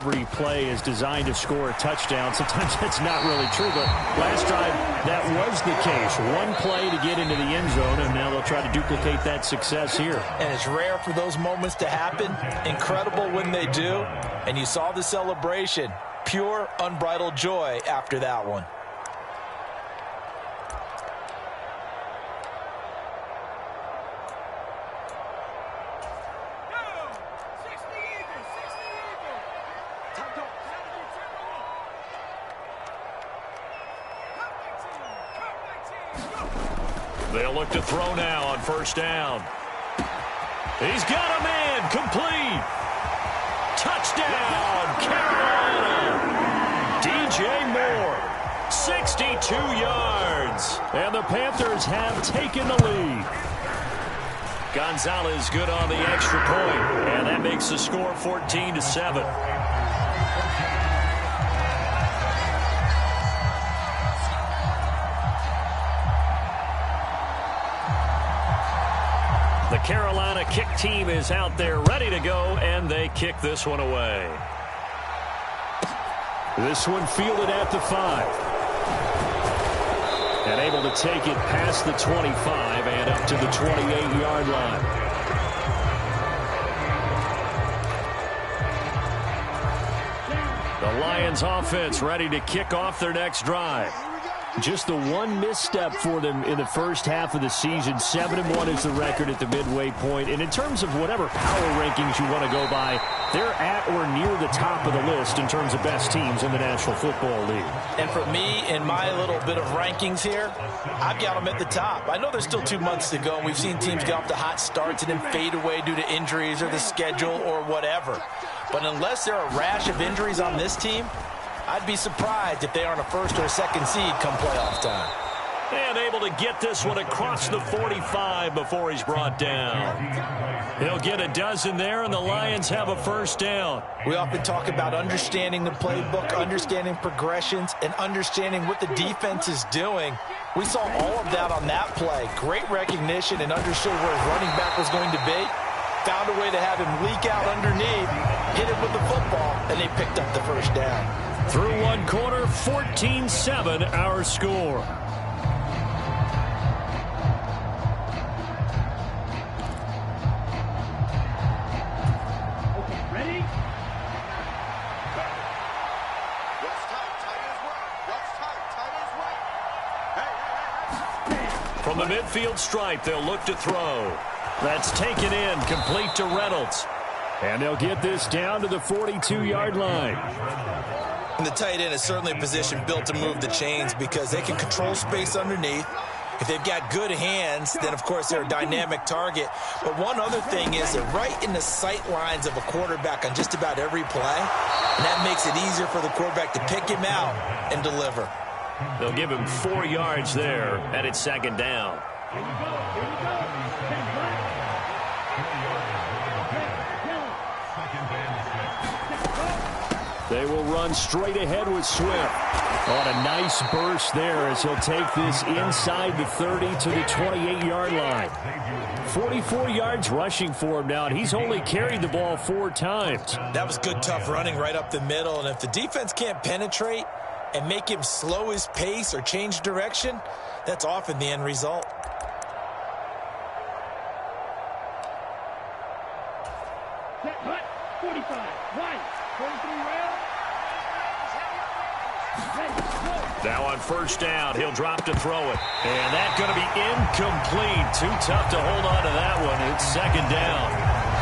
Every play is designed to score a touchdown. Sometimes that's not really true, but last drive that was the case. One play to get into the end zone, and now they'll try to duplicate that success here. And it's rare for those moments to happen. Incredible when they do. And you saw the celebration. Pure, unbridled joy after that one. They'll look to throw now on first down. He's got a man, complete. Touchdown, Carolina. DJ Moore, 62 yards. And the Panthers have taken the lead. Gonzalez good on the extra point, and that makes the score 14-7. The Carolina kick team is out there ready to go, and they kick this one away. This one fielded at the 5. And able to take it past the 25 and up to the 28-yard line. The Lions offense ready to kick off their next drive. Just the one misstep for them in the first half of the season. 7-1 is the record at the midway point. And in terms of whatever power rankings you want to go by, they're at or near the top of the list in terms of best teams in the National Football League. And for me, in my little bit of rankings here, I've got them at the top. I know there's still 2 months to go, and we've seen teams get off to hot starts and then fade away due to injuries or the schedule or whatever. But unless there are a rash of injuries on this team, I'd be surprised if they aren't a first or a second seed come playoff time. And able to get this one across the 45 before he's brought down. He'll get a dozen there, and the Lions have a first down. We often talk about understanding the playbook, understanding progressions, and understanding what the defense is doing. We saw all of that on that play. Great recognition and understood where his running back was going to be. Found a way to have him leak out underneath, hit him with the football, and they picked up the first down. Through one quarter, 14-7 our score. Ready? From the midfield stripe, they'll look to throw. That's taken in, complete to Reynolds. And they'll get this down to the 42-yard line. And the tight end is certainly a position built to move the chains because they can control space underneath. If they've got good hands, then, of course, they're a dynamic target. But one other thing is they're right in the sight lines of a quarterback on just about every play. And that makes it easier for the quarterback to pick him out and deliver. They'll give him 4 yards there, and it's second down. They will run straight ahead with Swift. On a nice burst there as he'll take this inside the 30 to the 28-yard line. 44 yards rushing for him now, and he's only carried the ball 4 times. That was good, tough running right up the middle, and if the defense can't penetrate and make him slow his pace or change direction, that's often the end result. Set, hut, 45, right, 43 rail. Now on first down, he'll drop to throw it. And that's going to be incomplete. Too tough to hold on to that one. It's second down.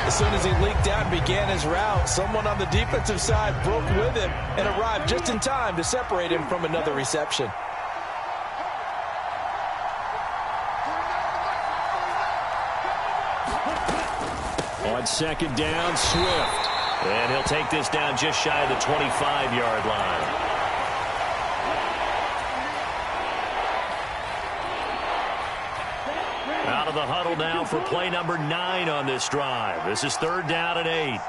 As soon as he leaked out and began his route, someone on the defensive side broke with him and arrived just in time to separate him from another reception. On second down, Swift. And he'll take this down just shy of the 25-yard line. Out of the huddle now for play number 9 on this drive. This is third down and 8.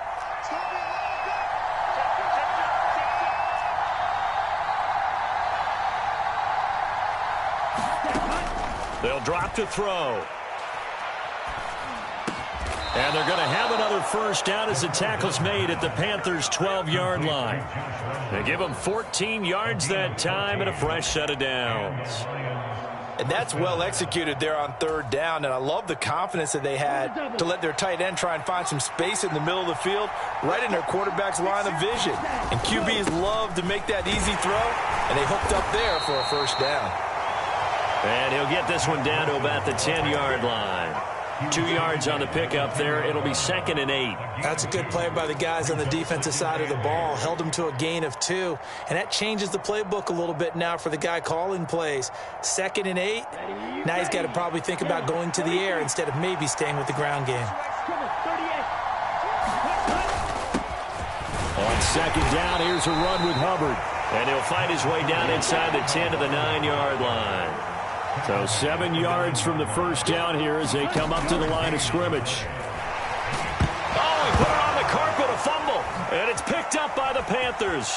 They'll drop to throw. And they're going to have another first down as the tackle's made at the Panthers' 12-yard line. They give them 14 yards that time and a fresh set of downs. And that's well executed there on third down, and I love the confidence that they had to let their tight end try and find some space in the middle of the field, right in their quarterback's line of vision. And QBs love to make that easy throw, and they hooked up there for a first down. And he'll get this one down to about the 10-yard line. 2 yards on the pickup there. It'll be 2nd and 8. That's a good play by the guys on the defensive side of the ball. Held them to a gain of 2. And that changes the playbook a little bit now for the guy calling plays. 2nd and 8. Now he's got to probably think about going to the air instead of maybe staying with the ground game. On 2nd down, here's a run with Hubbard. And he'll find his way down inside the 10 to the 9-yard line. So 7 yards from the first down here as they come up to the line of scrimmage. Oh, he put it on the carpet, a fumble. And it's picked up by the Panthers.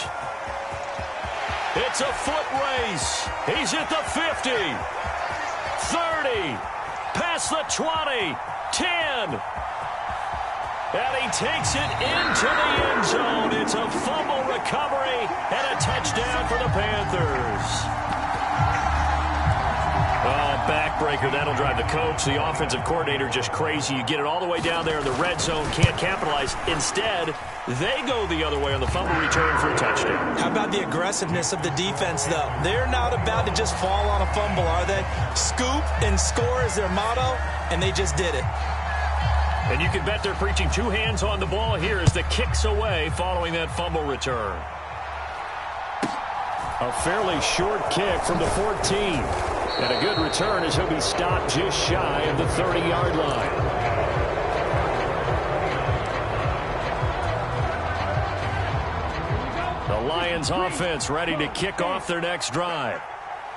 It's a foot race. He's at the 50, 30, past the 20, 10. And he takes it into the end zone. It's a fumble recovery and a touchdown for the Panthers. Oh, backbreaker. That'll drive the coach, the offensive coordinator, just crazy. You get it all the way down there in the red zone, can't capitalize. Instead, they go the other way on the fumble return for a touchdown. How about the aggressiveness of the defense, though? They're not about to just fall on a fumble, are they? Scoop and score is their motto, and they just did it. And you can bet they're preaching 2 hands on the ball here as the kick's away following that fumble return. A fairly short kick from the 14. And a good return as he'll be stopped just shy of the 30-yard line. The Lions offense ready to kick off their next drive.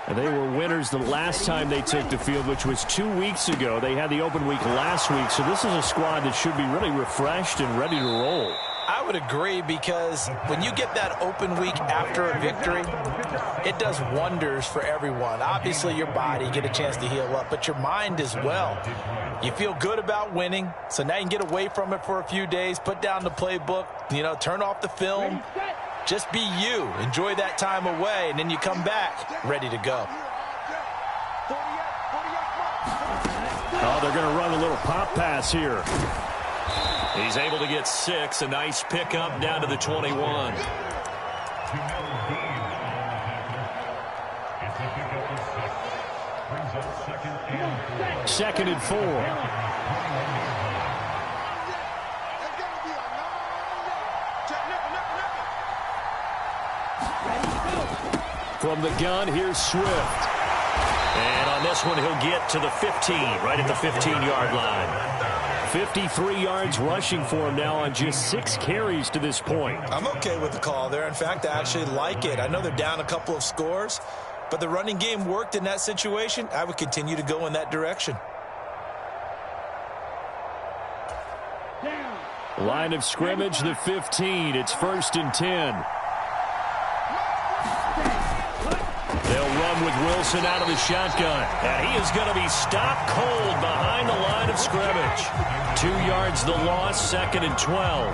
And they were winners the last time they took the field, which was 2 weeks ago. They had the open week last week, so this is a squad that should be really refreshed and ready to roll. I would agree, because when you get that open week after a victory, it does wonders for everyone. Obviously, your body, you get a chance to heal up, but your mind as well. You feel good about winning, so now you can get away from it for a few days, put down the playbook, turn off the film. Just be you. Enjoy that time away, and then you come back ready to go. Oh, they're going to run a little pop pass here. He's able to get 6. A nice pickup down to the 21. Second and 4. From the gun, here's Swift. And on this one, he'll get to the 15, right at the 15-yard line. 53 yards rushing for him now on just 6 carries to this point. I'm okay with the call there. In fact, I actually like it. I know they're down a couple of scores, but the running game worked in that situation. I would continue to go in that direction. Line of scrimmage, the 15. It's 1st and 10. They'll run with Wilson out of the shotgun. And he is going to be stopped cold behind the line of scrimmage. 2 yards the loss, 2nd and 12.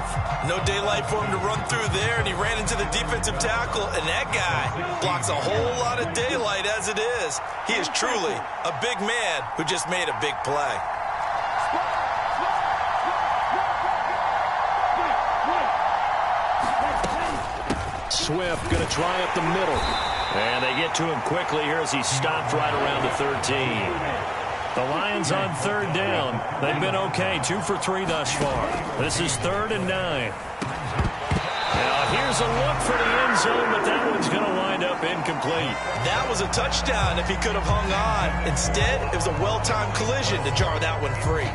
No daylight for him to run through there, and he ran into the defensive tackle, and that guy blocks a whole lot of daylight as it is. He is truly a big man who just made a big play. Swift going to try up the middle. And they get to him quickly here as he stopped right around the 13. The Lions on 3rd down. They've been okay, 2 for 3 thus far. This is 3rd and 9. Now here's a look for the end zone, but that one's going to wind up incomplete. That was a touchdown if he could have hung on. Instead, it was a well-timed collision to jar that one free.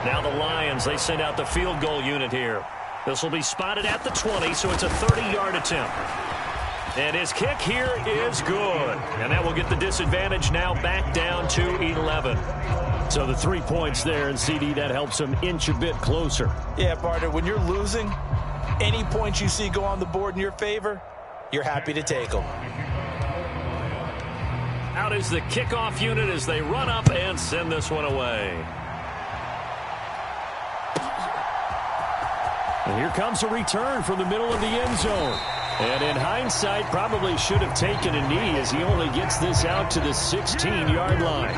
Now the Lions, they send out the field goal unit here. This will be spotted at the 20, so it's a 30-yard attempt. And his kick here is good. And that will get the disadvantage now back down to 11. So the 3 points there, and CD, that helps him inch a bit closer. Yeah, partner, when you're losing, any points you see go on the board in your favor, you're happy to take them. Out is the kickoff unit as they run up and send this one away. And here comes a return from the middle of the end zone. And in hindsight, probably should have taken a knee as he only gets this out to the 16-yard line.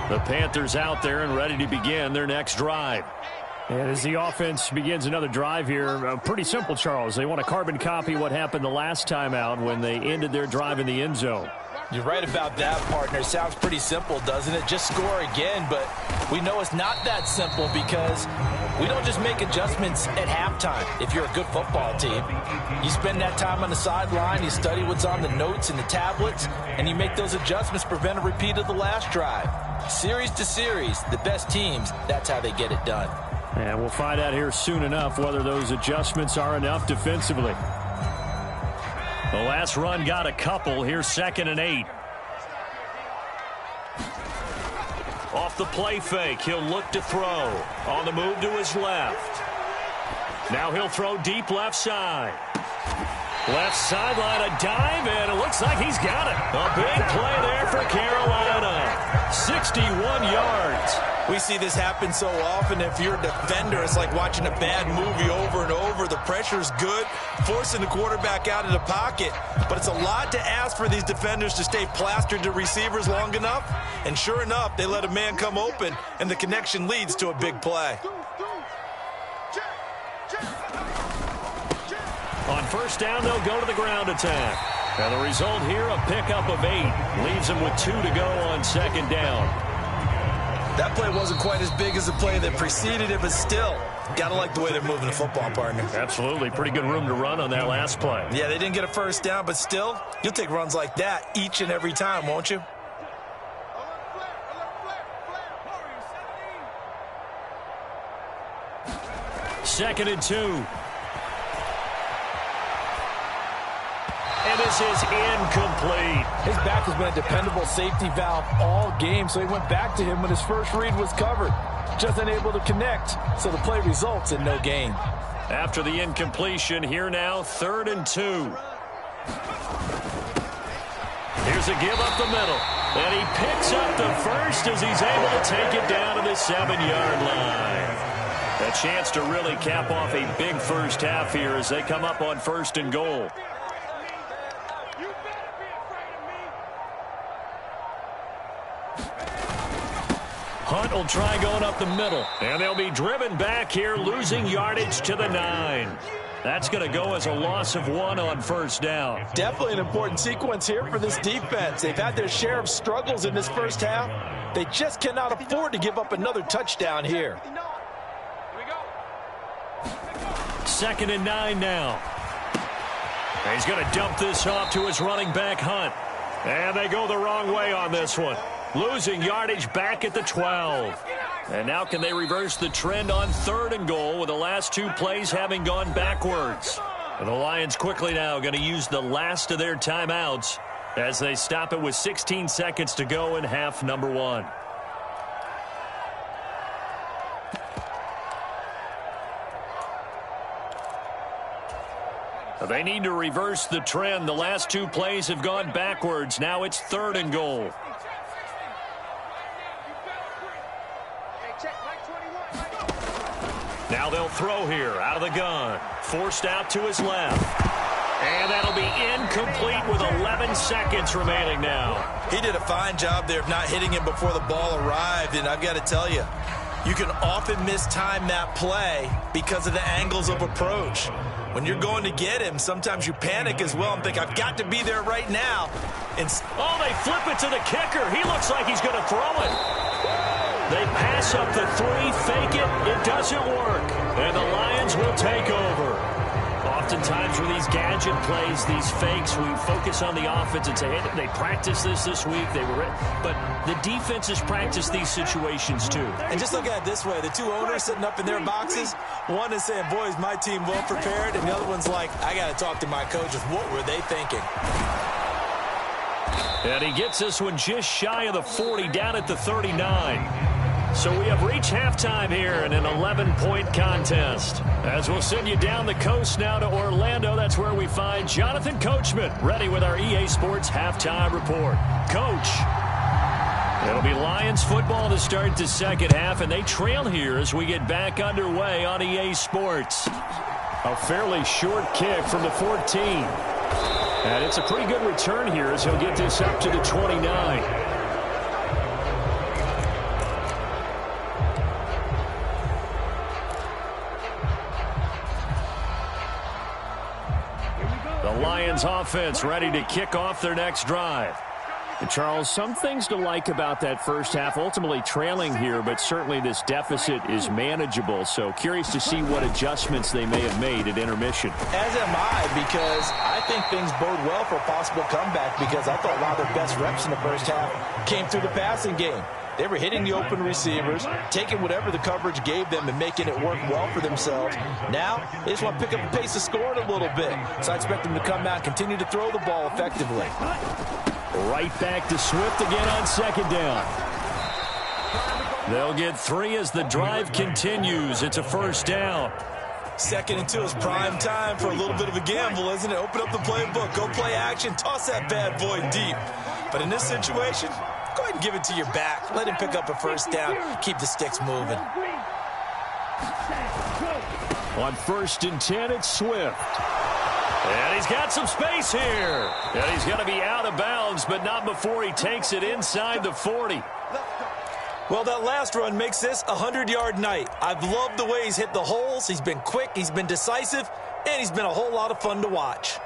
The Panthers out there and ready to begin their next drive. And as the offense begins another drive here, pretty simple, Charles. They want to carbon copy what happened the last time out when they ended their drive in the end zone. You're right about that, partner. Sounds pretty simple, doesn't it? Just score again, but we know it's not that simple because we don't just make adjustments at halftime. If you're a good football team, you spend that time on the sideline, you study what's on the notes and the tablets, and you make those adjustments to prevent a repeat of the last drive. Series to series, the best teams, that's how they get it done. And we'll find out here soon enough whether those adjustments are enough defensively. The last run got a couple. Here's 2nd and 8. Off the play fake, he'll look to throw. On the move to his left. Now he'll throw deep left side. Left sideline, a dive, and it looks like he's got it. A big play there for Carolina. 61 yards. We see this happen so often. If you're a defender, it's like watching a bad movie over and over. The pressure's good, forcing the quarterback out of the pocket. But it's a lot to ask for these defenders to stay plastered to receivers long enough. And sure enough, they let a man come open, and the connection leads to a big play. On first down, they'll go to the ground attack. And the result here, a pickup of 8. Leaves them with 2 to go on 2nd down. That play wasn't quite as big as the play that preceded it, but still, got to like the way they're moving the football, partner. Absolutely. Pretty good room to run on that last play. Yeah, they didn't get a first down, but still, you'll take runs like that each and every time, won't you? Second and 2. And this is incomplete. His back has been a dependable safety valve all game, so he went back to him when his first read was covered. Just unable to connect, so the play results in no gain. After the incompletion, here now, 3rd and 2. Here's a give up the middle. And he picks up the first as he's able to take it down to the 7-yard line. A chance to really cap off a big first half here as they come up on 1st and goal. Hunt will try going up the middle. And they'll be driven back here, losing yardage to the 9. That's going to go as a loss of 1 on first down. Definitely an important sequence here for this defense. They've had their share of struggles in this first half. They just cannot afford to give up another touchdown here. 2nd and 9 now. And he's going to dump this off to his running back, Hunt. And they go the wrong way on this one. Losing yardage back at the 12. And now can they reverse the trend on 3rd and goal with the last 2 plays having gone backwards? And the Lions quickly now going to use the last of their timeouts as they stop it with 16 seconds to go in half number 1. They need to reverse the trend. The last 2 plays have gone backwards. Now it's 3rd and goal. Now they'll throw here out of the gun. Forced out to his left. And that'll be incomplete with 11 seconds remaining now. He did a fine job there of not hitting him before the ball arrived. And I've got to tell you, you can often mistime that play because of the angles of approach. When you're going to get him, sometimes you panic as well and think, I've got to be there right now. And oh, they flip it to the kicker. He looks like he's going to throw it. They pass up the 3, fake it. It doesn't work. And the Lions will take over. Oftentimes with these gadget plays, these fakes, we focus on the offense and say, hey, they practiced this week. But the defenses practice these situations too. And just look at it this way. The 2 owners sitting up in their boxes, one is saying, boy, is my team well prepared? And the other one's like, I got to talk to my coaches. What were they thinking? And he gets this one just shy of the 40, down at the 39. So we have reached halftime here in an 11-point contest. As we'll send you down the coast now to Orlando, that's where we find Jonathan Coachman, ready with our EA Sports Halftime Report. Coach. It'll be Lions football to start the second half, and they trail here as we get back underway on EA Sports. A fairly short kick from the 14. And it's a pretty good return here as he'll get this up to the 29. The Lions offense ready to kick off their next drive. And Charles, some things to like about that first half, ultimately trailing here, but certainly this deficit is manageable. So curious to see what adjustments they may have made at intermission. As am I, because I think things bode well for a possible comeback, because I thought a lot of their best reps in the first half came through the passing game. They were hitting the open receivers, taking whatever the coverage gave them and making it work well for themselves. Now, they just want to pick up the pace of scoring a little bit. So I expect them to come out and continue to throw the ball effectively. Right back to Swift again on second down. They'll get 3 as the drive continues. It's a first down. 2nd and 2 is prime time for a little bit of a gamble, isn't it? Open up the playbook, go play action, toss that bad boy deep. But in this situation, go ahead and give it to your back. Let him pick up a first down. Keep the sticks moving. On 1st and 10, it's Swift. And he's got some space here. And he's going to be out of bounds, but not before he takes it inside the 40. Well, that last run makes this a 100-yard night. I've loved the way he's hit the holes. He's been quick, he's been decisive, and he's been a whole lot of fun to watch.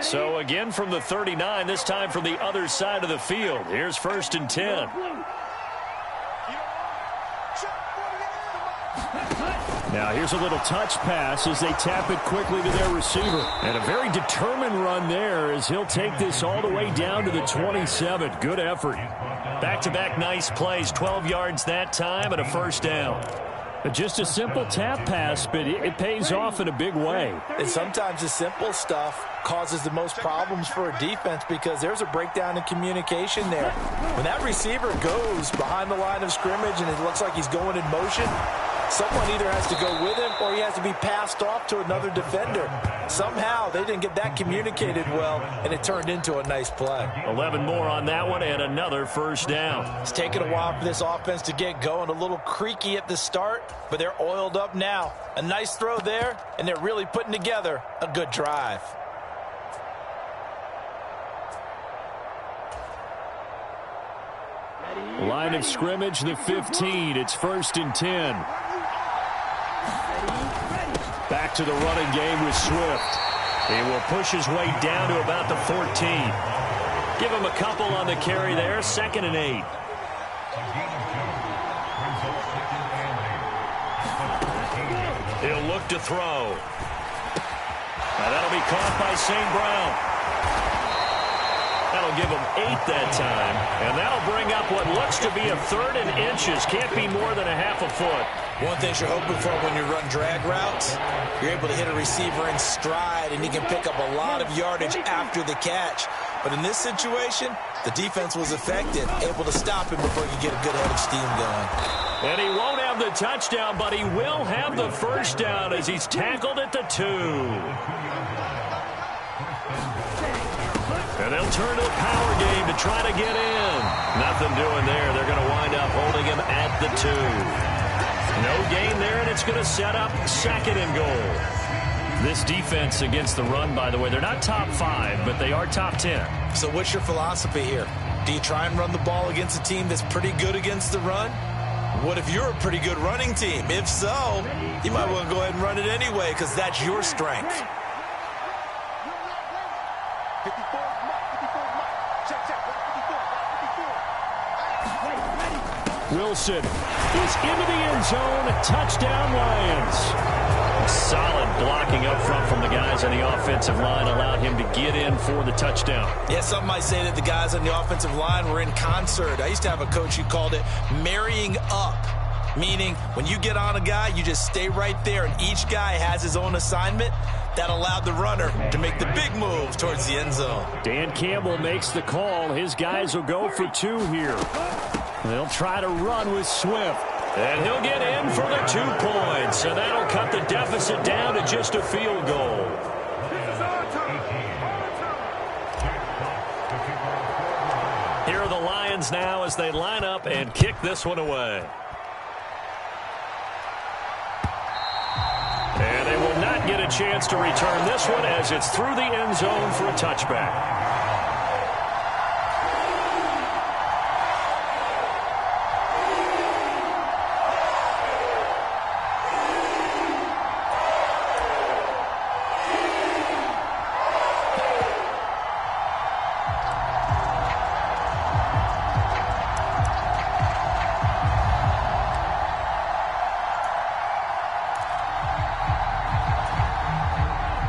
So again from the 39, this time from the other side of the field. Here's 1st and 10. Now here's a little touch pass as they tap it quickly to their receiver. And a very determined run there as he'll take this all the way down to the 27. Good effort. Back-to-back nice plays, 12 yards that time and a first down. Just a simple tap pass, but it pays off in a big way. And sometimes the simple stuff causes the most problems for a defense because there's a breakdown in communication there. When that receiver goes behind the line of scrimmage and it looks like he's going in motion, someone either has to go with him or he has to be passed off to another defender. Somehow they didn't get that communicated well, and it turned into a nice play. 11 more on that one and another first down. It's taken a while for this offense to get going. A little creaky at the start, but they're oiled up now. A nice throw there, and they're really putting together a good drive. Line of scrimmage, the 15. It's 1st and 10. Back to the running game with Swift. He will push his way down to about the 14. Give him a couple on the carry there. 2nd and 8. He'll look to throw. Now that'll be caught by St. Brown. That'll give him 8 that time. And that'll bring up what looks to be a 3rd and inches. Can't be more than a half a foot. One thing you're hoping for when you run drag routes, you're able to hit a receiver in stride, and he can pick up a lot of yardage after the catch. But in this situation, the defense was effective, able to stop him before he could get a good head of steam going. And he won't have the touchdown, but he will have the first down as he's tackled at the 2. And they'll turn to the power game to try to get in. Nothing doing there. They're going to wind up holding him at the 2. No gain there, and it's going to set up 2nd and goal. This defense against the run, by the way, they're not top 5, but they are top 10. So what's your philosophy here? Do you try and run the ball against a team that's pretty good against the run? What if you're a pretty good running team? If so, you might want to go ahead and run it anyway because that's your strength. Wilson is into the end zone. Touchdown, Lions. Solid blocking up front from the guys on the offensive line allowed him to get in for the touchdown. Yeah, some might say that the guys on the offensive line were in concert. I used to have a coach who called it marrying up, meaning when you get on a guy, you just stay right there, and each guy has his own assignment. That allowed the runner to make the big move towards the end zone. Dan Campbell makes the call. His guys will go for 2 here. They'll try to run with Swift. And he'll get in for the 2 points. And that'll cut the deficit down to just a field goal. Here are the Lions now as they line up and kick this one away. And they will not get a chance to return this one as it's through the end zone for a touchback.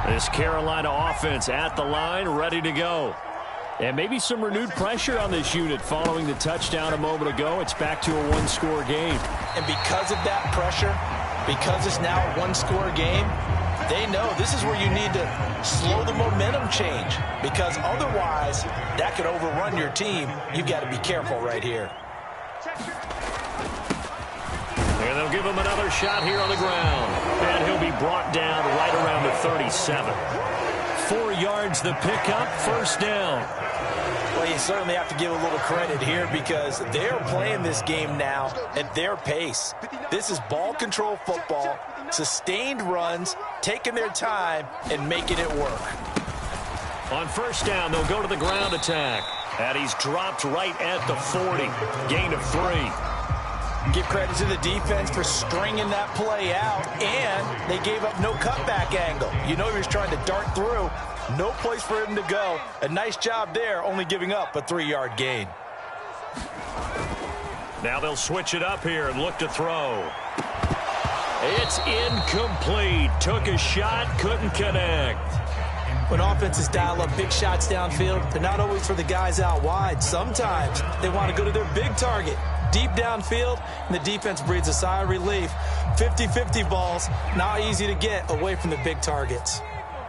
This Carolina offense at the line, ready to go. And maybe some renewed pressure on this unit following the touchdown a moment ago. It's back to a one-score game. And because of that pressure, because it's now a one-score game, they know this is where you need to slow the momentum change, because otherwise that could overrun your team. You've got to be careful right here. And they'll give him another shot here on the ground. And he'll be brought down right around the 37. 4 yards the pickup, first down. Well, you certainly have to give a little credit here because they're playing this game now at their pace. This is ball control football, sustained runs, taking their time and making it work. On first down, they'll go to the ground attack. And he's dropped right at the 40. Gain of 3. Give credit to the defense for stringing that play out, and they gave up no cutback angle. You know he was trying to dart through. No place for him to go. A nice job there, only giving up a 3-yard gain. Now they'll switch it up here and look to throw. It's incomplete. Took a shot, couldn't connect. When offenses dial up big shots downfield, they're not always for the guys out wide. Sometimes they want to go to their big target. Deep downfield, and the defense breathes a sigh of relief. 50-50 balls, not easy to get away from the big targets.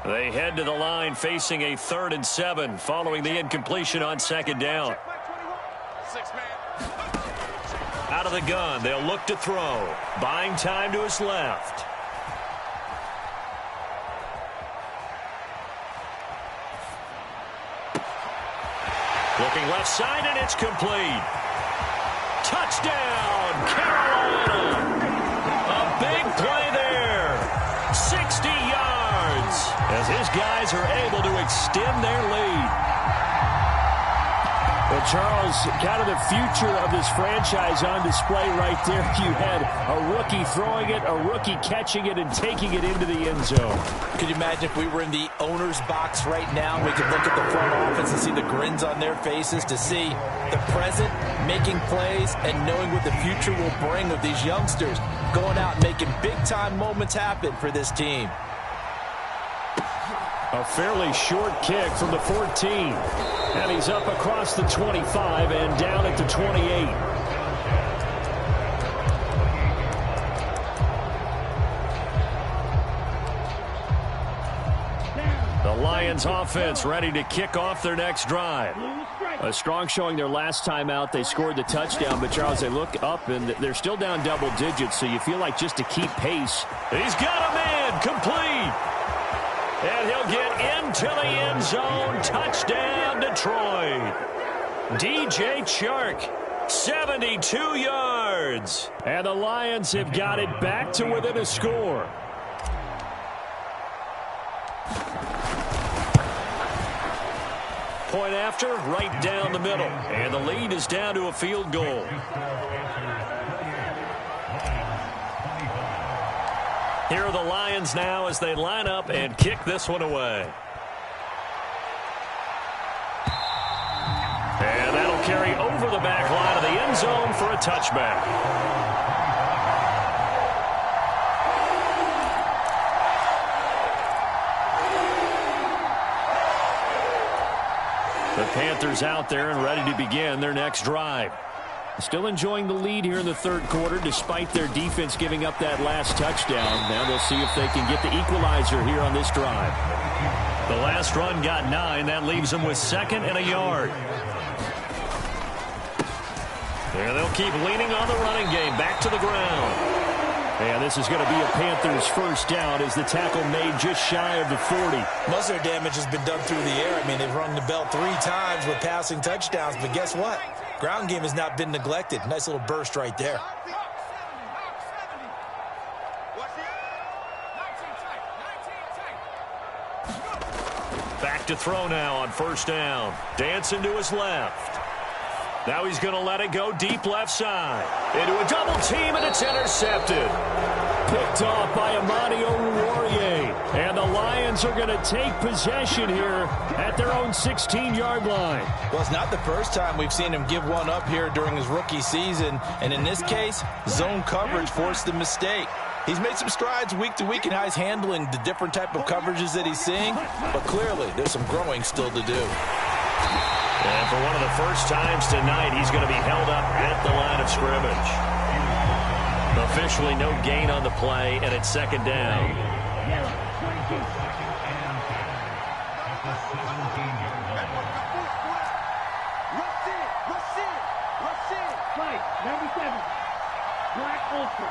They head to the line facing a 3rd and 7 following the incompletion on second down. Out of the gun, they'll look to throw. Buying time to his left. Looking left side, and it's complete. Touchdown, Carolina. A big play there. 60 yards as his guys are able to extend their lead. Well, Charles, kind of the future of this franchise on display right there. You had a rookie throwing it, a rookie catching it, and taking it into the end zone. Could you imagine if we were in the owner's box right now? We could look at the front office and see the grins on their faces, to see the present making plays and knowing what the future will bring with these youngsters going out and making big-time moments happen for this team. A fairly short kick from the 14. And he's up across the 25 and down at the 28. The Lions offense ready to kick off their next drive. A strong showing their last time out. They scored the touchdown, but Charles, they look up and they're still down double digits, so you feel like just to keep pace. He's got a man, complete. And he'll get into the end zone. Touchdown, Detroit. DJ Chark, 72 yards. And the Lions have got it back to within a score. Point after, right down the middle. And the lead is down to a field goal. Here are the Lions now as they line up and kick this one away. And that'll carry over the back line of the end zone for a touchback. The Panthers out there and ready to begin their next drive. Still enjoying the lead here in the third quarter despite their defense giving up that last touchdown. Now they'll see if they can get the equalizer here on this drive. The last run got 9. That leaves them with 2nd and a yard. And they'll keep leaning on the running game. Back to the ground. And this is going to be a Panthers first down as the tackle made just shy of the 40. Most of their damage has been done through the air. I mean, they've rung the bell 3 times with passing touchdowns. But guess what? Ground game has not been neglected. Nice little burst right there. Back to throw now on first down. Dancing to his left. Now he's going to let it go deep left side. Into a double team, and it's intercepted. Picked off by Amani Oruwariye. And the Lions are going to take possession here at their own 16-yard line. Well, it's not the first time we've seen him give one up here during his rookie season. And in this case, zone coverage forced the mistake. He's made some strides week to week in how he's handling the different type of coverages that he's seeing. But clearly, there's some growing still to do. And for one of the first times tonight, he's going to be held up at the line of scrimmage. Officially no gain on the play, and it's second down. Number 7, Black Ultra.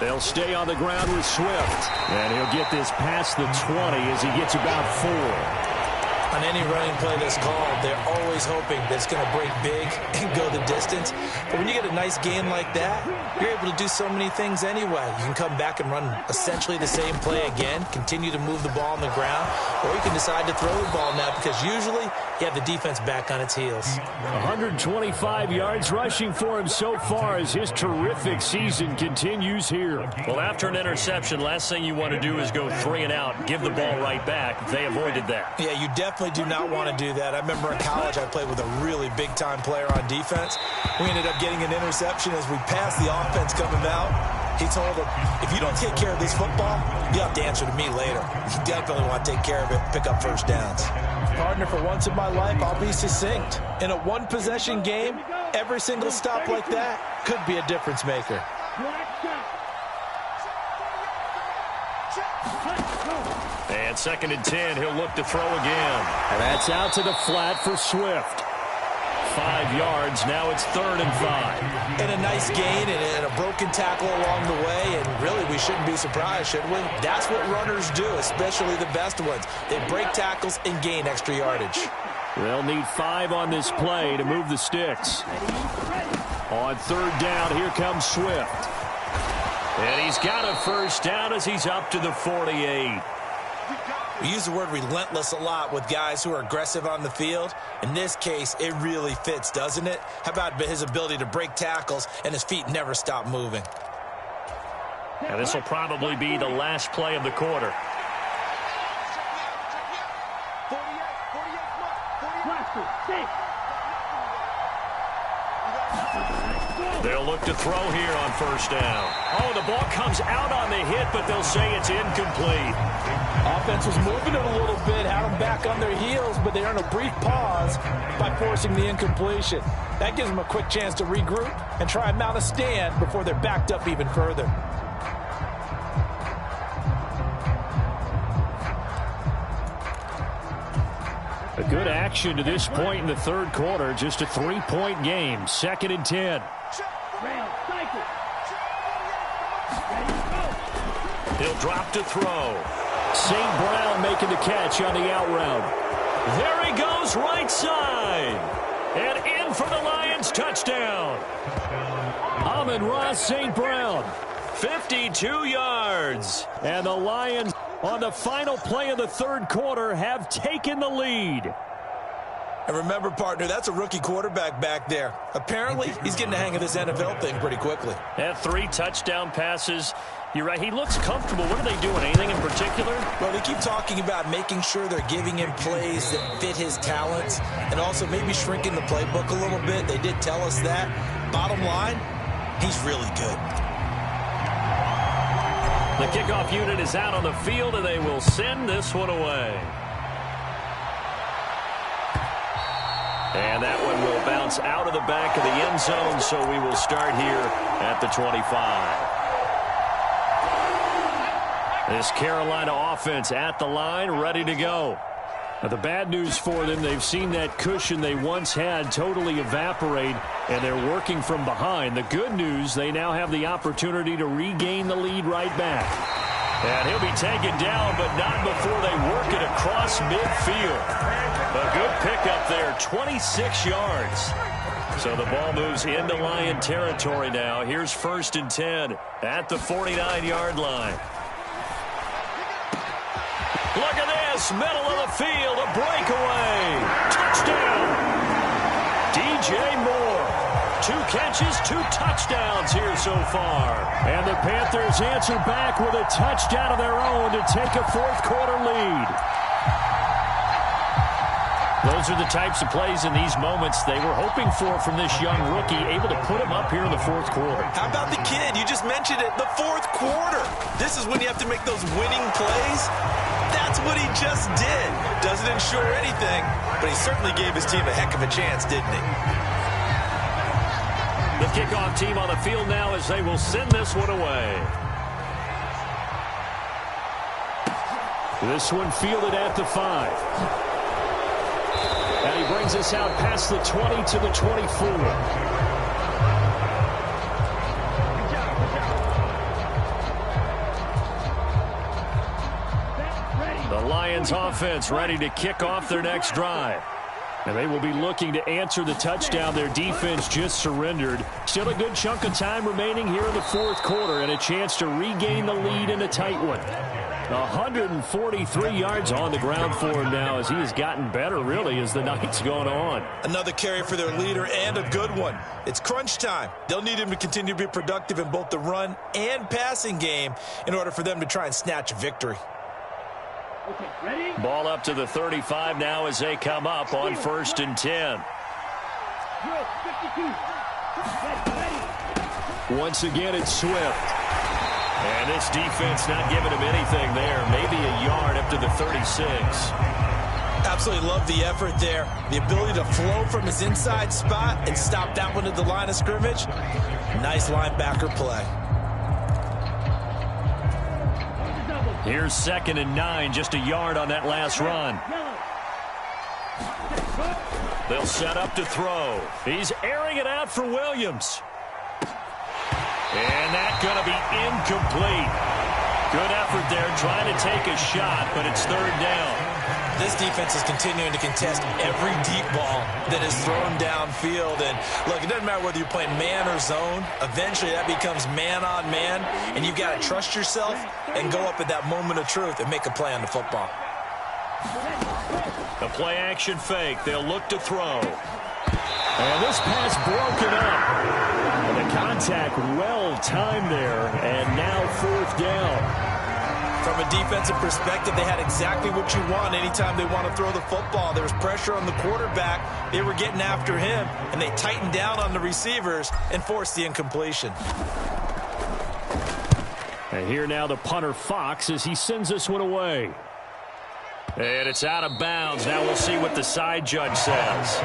They'll stay on the ground with Swift. And he'll get this past the 20 as he gets about 4. On any running play that's called, they're always hoping that it's going to break big and go the distance. But when you get a nice gain like that, you're able to do so many things anyway. You can come back and run essentially the same play again, continue to move the ball on the ground, or you can decide to throw the ball now because usually you have the defense back on its heels. 125 yards rushing for him so far as his terrific season continues here. Well, after an interception, last thing you want to do is go 3 and out, give the ball right back. They avoided that. Yeah, you definitely do not want to do that. I remember in college I played with a really big-time player on defense. We ended up getting an interception as we passed the offense coming out. He told him, if you don't take care of this football, you have to answer to me later. You definitely want to take care of it, pick up first downs. Partner, for once in my life, I'll be succinct. In a one-possession game, every single stop like that could be a difference maker. And second and 10, he'll look to throw again. And that's out to the flat for Swift. 5 yards, now it's 3rd and 5. And a nice gain and a broken tackle along the way, and really we shouldn't be surprised, should we? That's what runners do, especially the best ones. They break tackles and gain extra yardage. They'll need 5 on this play to move the sticks. On 3rd down, here comes Swift. And he's got a first down as he's up to the 48. We use the word relentless a lot with guys who are aggressive on the field. In this case, it really fits, doesn't it? How about his ability to break tackles and his feet never stop moving? And this will probably be the last play of the quarter. They'll look to throw here on first down. Oh, the ball comes out on the hit, but they'll say it's incomplete. Offense was moving it a little bit, had them back on their heels, but they earn a brief pause by forcing the incompletion. That gives them a quick chance to regroup and try and mount a stand before they're backed up even further. A good action to this point in the 3rd quarter. Just a 3-point game. 2nd and 10. He'll drop to throw. St. Brown making the catch on the out route. There he goes, right side. And in for the Lions touchdown. Amon-Ra St. Brown, 52 yards. And the Lions, on the final play of the 3rd quarter, have taken the lead. And remember, partner, that's a rookie quarterback back there. Apparently, he's getting the hang of this NFL thing pretty quickly. Had 3 touchdown passes. You're right, he looks comfortable. What are they doing? Anything in particular? Well, they keep talking about making sure they're giving him plays that fit his talents and also maybe shrinking the playbook a little bit. They did tell us that. Bottom line, he's really good. The kickoff unit is out on the field, and they will send this one away. And that one will bounce out of the back of the end zone, so we will start here at the 25. This Carolina offense at the line, ready to go. Now, the bad news for them, they've seen that cushion they once had totally evaporate, and they're working from behind. The good news, they now have the opportunity to regain the lead right back. And he'll be taken down, but not before they work it across midfield. A good pickup there, 26 yards. So the ball moves into Lion territory now. Here's 1st and 10 at the 49-yard line. Look at this, middle of the field, a breakaway. Touchdown. DJ Moore. 2 catches, 2 touchdowns here so far. And the Panthers answer back with a touchdown of their own to take a 4th quarter lead. Those are the types of plays in these moments they were hoping for from this young rookie, able to put him up here in the 4th quarter. How about the kid? You just mentioned it, the 4th quarter. This is when you have to make those winning plays. That's what he just did. Doesn't ensure anything, but he certainly gave his team a heck of a chance, didn't he? The kickoff team on the field now as they will send this one away. This one fielded at the 5. And he brings us out past the 20 to the 24. The Lions offense ready to kick off their next drive. And they will be looking to answer the touchdown their defense just surrendered. Still a good chunk of time remaining here in the 4th quarter and a chance to regain the lead in a tight one. 143 yards on the ground for him now as he has gotten better, really, as the night's gone on. Another carry for their leader and a good one. It's crunch time. They'll need him to continue to be productive in both the run and passing game in order for them to try and snatch a victory. Okay, ready? Ball up to the 35 now as they come up on 1st and 10. Drill, 52. Ready. Once again, it's Swift. And this defense not giving him anything there. Maybe a yard up to the 36. Absolutely love the effort there. The ability to flow from his inside spot and stop that one at the line of scrimmage. Nice linebacker play. Here's 2nd and 9, just a yard on that last run. They'll set up to throw. He's airing it out for Williams. And that's going to be incomplete. Good effort there, trying to take a shot, but it's 3rd down. This defense is continuing to contest every deep ball that is thrown downfield. And, look, it doesn't matter whether you're playing man or zone. Eventually, that becomes man-on-man, and you've got to trust yourself and go up at that moment of truth and make a play on the football. The play-action fake. They'll look to throw. And this pass broken up. And the contact well-timed there, and now 4th down. From a defensive perspective, they had exactly what you want anytime they want to throw the football. There was pressure on the quarterback. They were getting after him, and they tightened down on the receivers and forced the incompletion. And here now the punter, Fox, as he sends this one away. And it's out of bounds. Now we'll see what the side judge says.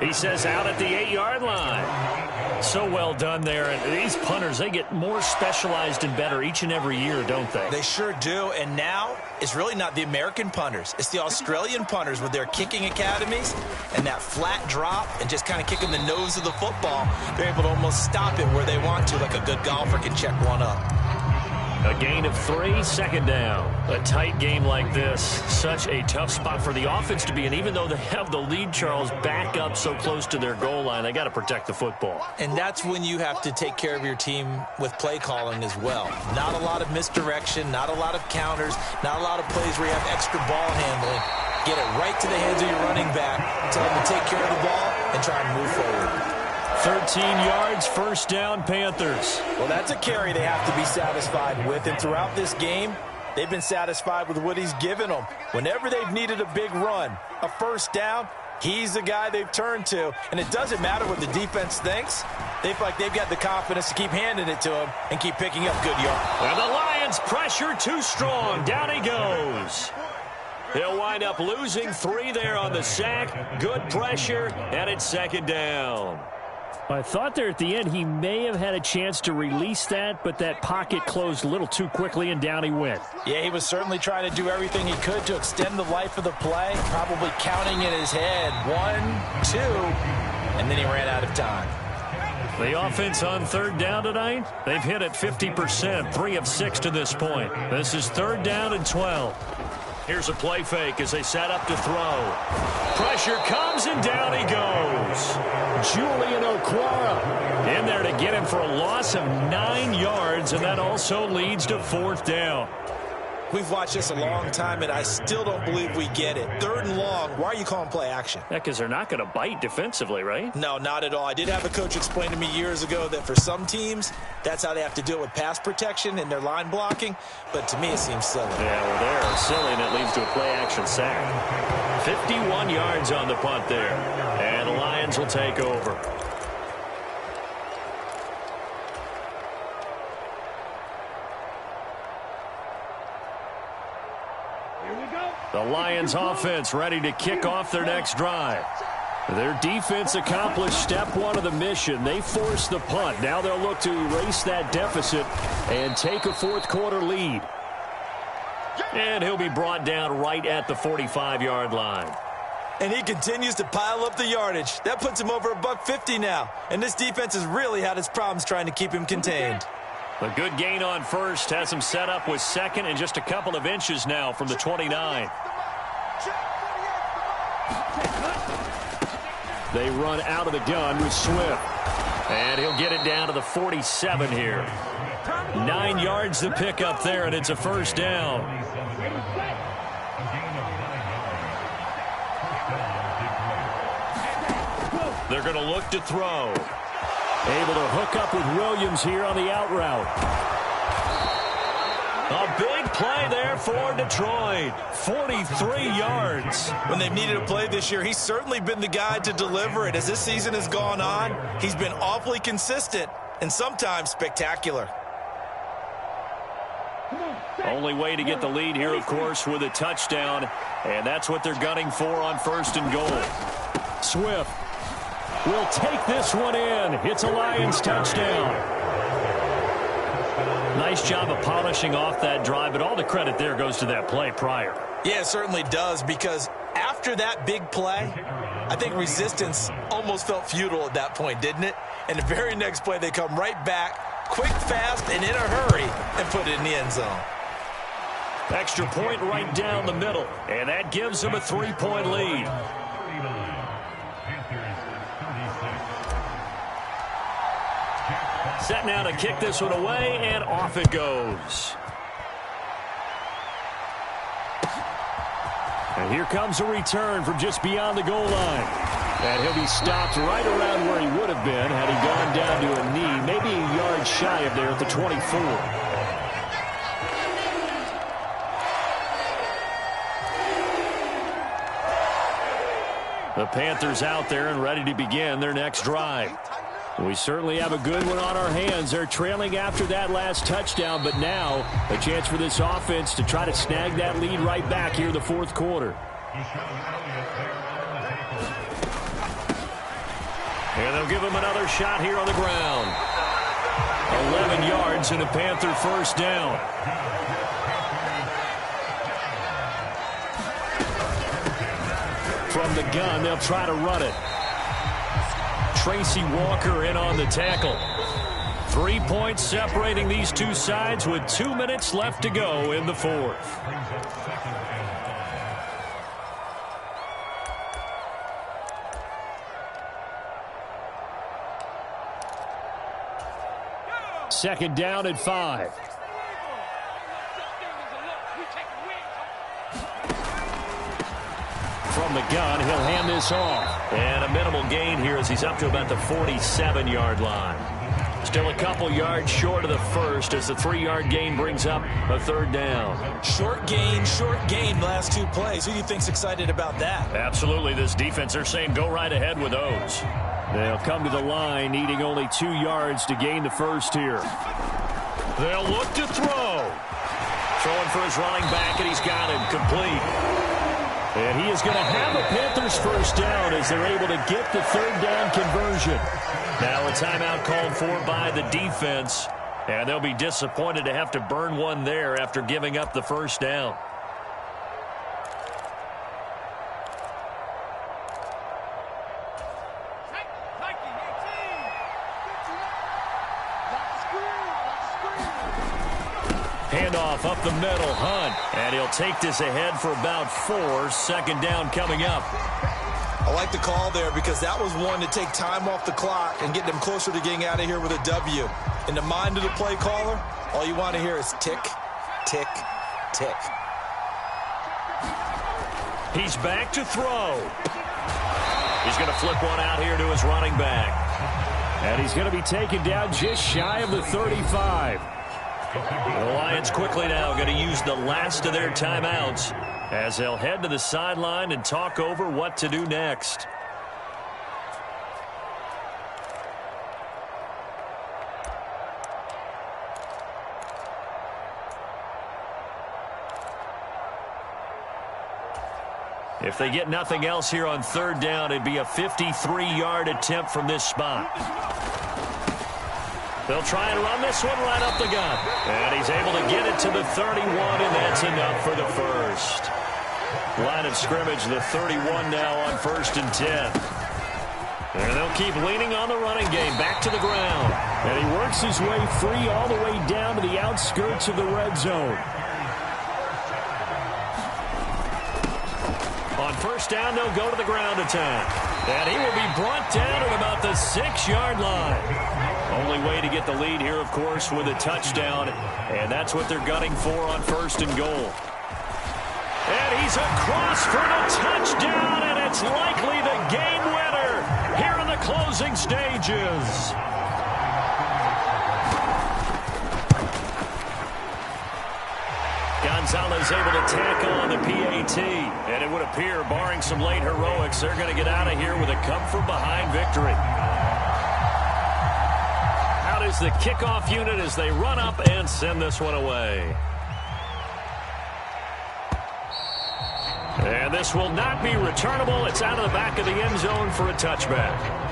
He says out at the 8-yard line. So well done there. And these punters, they get more specialized and better each and every year, don't they? They sure do. And now it's really not the American punters. It's the Australian punters with their kicking academies and that flat drop and just kind of kicking the nose of the football. They're able to almost stop it where they want to, like a good golfer can check one up. A gain of 3, 2nd down. A tight game like this, such a tough spot for the offense to be in. Even though they have the lead, Charles, back up so close to their goal line, they got to protect the football. And that's when you have to take care of your team with play calling as well. Not a lot of misdirection, not a lot of counters, not a lot of plays where you have extra ball handling. Get it right to the hands of your running back, tell them to take care of the ball, and try and move forward. 13 yards, 1st down, Panthers. Well, that's a carry they have to be satisfied with. And throughout this game, they've been satisfied with what he's given them. Whenever they've needed a big run, a 1st down, he's the guy they've turned to. And it doesn't matter what the defense thinks. They feel like they've got the confidence to keep handing it to him and keep picking up good yards. And the Lions pressure too strong. Down he goes. He'll wind up losing 3 there on the sack. Good pressure, and it's 2nd down. I thought there at the end he may have had a chance to release that, but that pocket closed a little too quickly, and down he went. Yeah, he was certainly trying to do everything he could to extend the life of the play, probably counting in his head 1, 2, and then he ran out of time. The offense on third down tonight, they've hit it 50%, 3 of 6 to this point. This is 3rd down and 12. Here's a play fake as they set up to throw. Pressure comes, and down he goes. Julian Okwara in there to get him for a loss of 9 yards, and that also leads to 4th down. We've watched this a long time, and I still don't believe we get it. 3rd and long, why are you calling play action? Yeah, because they're not going to bite defensively, right? No, not at all. I did have a coach explain to me years ago that for some teams, that's how they have to deal with pass protection and their line blocking, but to me it seems silly. Yeah, well, they're silly, and it leads to a play-action sack. 51 yards on the punt there, and the Lions will take over. The Lions offense ready to kick off their next drive. Their defense accomplished step 1 of the mission. They forced the punt. Now they'll look to erase that deficit and take a 4th quarter lead. And he'll be brought down right at the 45-yard line. And he continues to pile up the yardage. That puts him over $150 now. And this defense has really had its problems trying to keep him contained. A good gain on first has him set up with 2nd and just a couple of inches now from the 29. They run out of the gun with Swift. And he'll get it down to the 47 here. 9 yards to pick up there, and it's a 1st down. They're going to look to throw. Able to hook up with Williams here on the out route. A big play there for Detroit. 43 yards. When they've needed a play this year, he's certainly been the guy to deliver it. As this season has gone on, he's been awfully consistent and sometimes spectacular. Only way to get the lead here, of course, with a touchdown. And that's what they're gunning for on 1st and goal. Swift will take this one in. It's a Lions touchdown. Nice job of polishing off that drive, but all the credit there goes to that play prior. Yeah, it certainly does, because after that big play, I think resistance almost felt futile at that point, didn't it? And the very next play, they come right back, quick, fast, and in a hurry, and put it in the end zone. Extra point right down the middle, and that gives them a 3-point lead. Set now to kick this one away, and off it goes. And here comes a return from just beyond the goal line. And he'll be stopped right around where he would have been had he gone down to a knee, maybe a yard shy of there at the 24. The Panthers out there and ready to begin their next drive. We certainly have a good one on our hands. They're trailing after that last touchdown, but now a chance for this offense to try to snag that lead right back here in the 4th quarter. And they'll give him another shot here on the ground. 11 yards and a Panther 1st down. From the gun, they'll try to run it. Tracy Walker in on the tackle. 3 points separating these two sides with 2 minutes left to go in the 4th. Second down at 5. From the gun, he'll hand this off. And a minimal gain here as he's up to about the 47-yard line. Still a couple yards short of the first as the 3-yard gain brings up a 3rd down. Short gain, last 2 plays. Who do you think's excited about that? Absolutely. This defense, they're saying go right ahead with those. They'll come to the line needing only 2 yards to gain the first here. They'll look to throw. Throwing for his running back, and he's got him complete. And he is going to have a Panthers first down as they're able to get the third down conversion. Now a timeout called for by the defense. And they'll be disappointed to have to burn one there after giving up the first down. Handoff up the middle, Hunt. And he'll take this ahead for about 4. Second down coming up. I like the call there because that was one to take time off the clock and get them closer to getting out of here with a W. In the mind of the play caller, all you want to hear is tick, tick, tick. He's back to throw. He's going to flip one out here to his running back. And he's going to be taken down just shy of the 35. The Lions quickly now going to use the last of their timeouts as they'll head to the sideline and talk over what to do next. If they get nothing else here on third down, it'd be a 53-yard attempt from this spot. They'll try and run this one right up the gut. And he's able to get it to the 31, and that's enough for the first. Line of scrimmage, the 31 now on 1st and 10. And they'll keep leaning on the running game, back to the ground. And he works his way free all the way down to the outskirts of the red zone. On first down, they'll go to the ground attack. And he will be brought down at about the 6-yard line. Only way to get the lead here, of course, with a touchdown. And that's what they're gunning for on 1st and goal. And he's across for the touchdown, and it's likely the game winner here in the closing stages. Gonzalez able to tackle on the PAT. And it would appear, barring some late heroics, they're going to get out of here with a come-from-behind victory. Out is the kickoff unit as they run up and send this one away. And this will not be returnable. It's out of the back of the end zone for a touchback.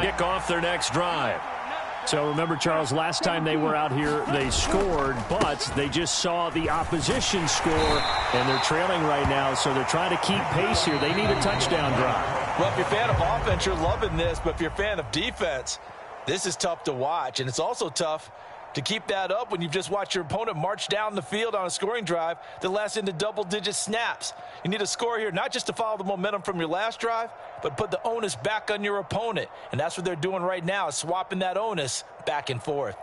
Kick off their next drive. So remember, Charles, last time they were out here, they scored, but they just saw the opposition score, and they're trailing right now, so they're trying to keep pace here. They need a touchdown drive. Well, if you're a fan of offense, you're loving this, but if you're a fan of defense, this is tough to watch, and it's also tough to keep that up when you've just watched your opponent march down the field on a scoring drive that lasts into double-digit snaps. You need a score here, not just to follow the momentum from your last drive, but put the onus back on your opponent. And that's what they're doing right now, swapping that onus back and forth.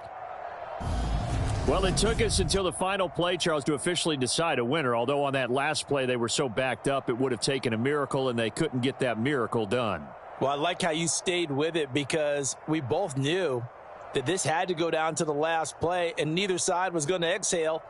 Well, it took us until the final play, Charles, to officially decide a winner, although on that last play they were so backed up it would have taken a miracle, and they couldn't get that miracle done. Well, I like how you stayed with it because we both knew that this had to go down to the last play, and neither side was going to exhale